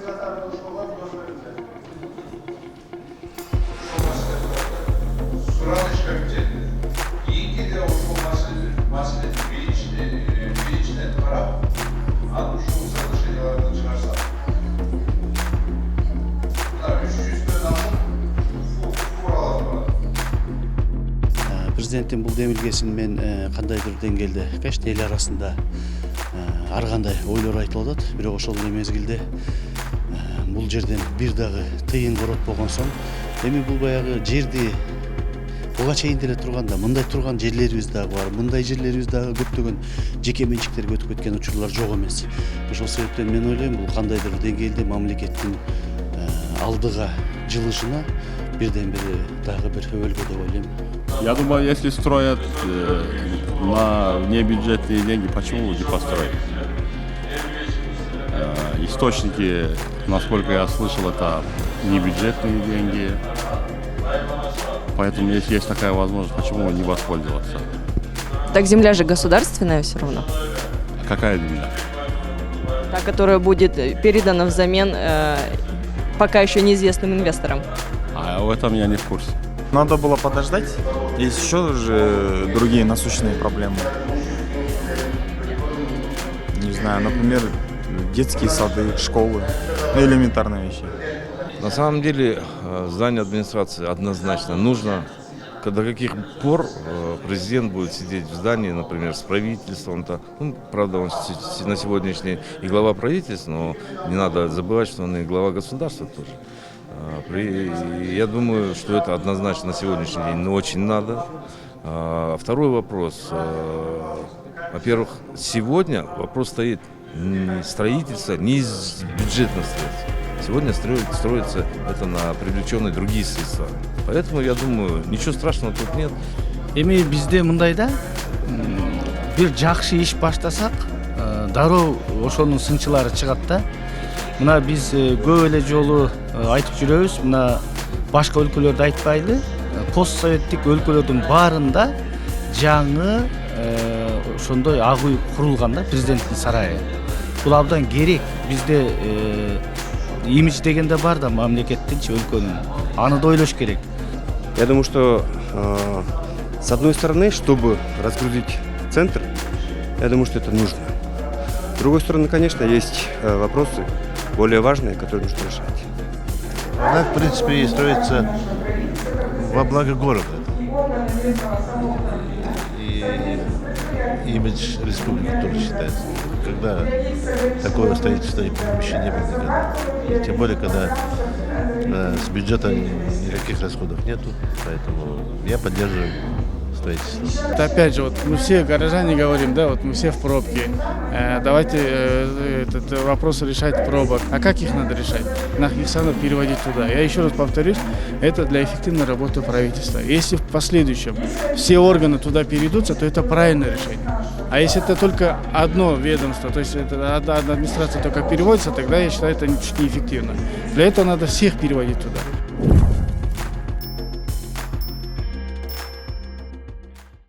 Suranış Komitesi, ilgili de o maskenin bilinçle para, 60 ulusal şeylerden çıkarsa, bunlar 300 dönem bu Президенттин бул демилгесин мен кандайдыр деңгээлде качты эл арасында ар кандай ойлор айтылып атат. Бирок ошол эле мезгилде бул жерден бир дагы тыйын коротпогон соң, эми бул баягы жерди буга чейин деле турганда мындай турган жерлерибиз дагы бар. Мындай жерлерибиз дагы көптөгөн жеке менчиктерге өтүп кеткен учурлар жок эмес. Ошол себептен мен ойлойм, бул кандайдыр деңгээлде мамлекеттин алдыга жылышына бирден бири дагы бир өбөлгө деп ойлойм. Я думаю, если строят на внебюджетные деньги, почему не построить? Источники, насколько я слышал, это небюджетные деньги. Поэтому, если есть такая возможность, почему не воспользоваться? Так земля же государственная все равно. А какая земля? Та, которая будет передана взамен пока еще неизвестным инвесторам. А в этом я не в курсе. Надо было подождать. Есть еще же другие насущные проблемы. Не знаю, например, детские сады, школы, ну, элементарные вещи. На самом деле здание администрации однозначно нужно. До каких пор президент будет сидеть в здании, например, с правительством-то. Ну, правда, он на сегодняшний и глава правительства, но не надо забывать, что он и глава государства тоже. Я думаю, что это однозначно на сегодняшний день очень надо. Второй вопрос. Во-первых, сегодня вопрос стоит не строительство, не из бюджетных средств. Сегодня строится это на привлеченные другие средства. Поэтому, я думаю, ничего страшного тут нет. Эми бизде мындай да, бир жакшы иш баштасак, дароо ошонун сынчылары чыгат да. Мына биз көп эле жолу айтып жүрөбүз, мына башка өлкөлөрдү айтпайлы, постсоветтик өлкөлөрдүн баарында жаңы ошондой ак үй курулган да, президенттин сарайы. Бул абдан керек. Бизде имидж дегенде бар да мамлекеттинчи өлкөнүн. Аны да ойлош керек. Я думаю, что с одной стороны, чтобы разгрузить центр, я думаю, что это нужно. С другой стороны, конечно, есть вопросы более важные, которые нужно решать. Она, в принципе, и строится во благо города. И имидж республики тоже считается. Когда такое строительство еще не было никогда. И тем более, когда с бюджета никаких расходов нету. Поэтому я поддерживаю строительство. Это опять же, вот мы все горожане говорим, да, вот мы все в пробке. Давайте этот вопрос решать пробок. А как их надо решать? Надо их надо переводить туда. Я еще раз повторюсь, это для эффективной работы правительства. Если в последующем все органы туда перейдутся, то это правильное решение. А если это только одно ведомство, то есть это одна администрация только переводится, тогда я считаю, это чуть неэффективно. Для этого надо всех переводить туда.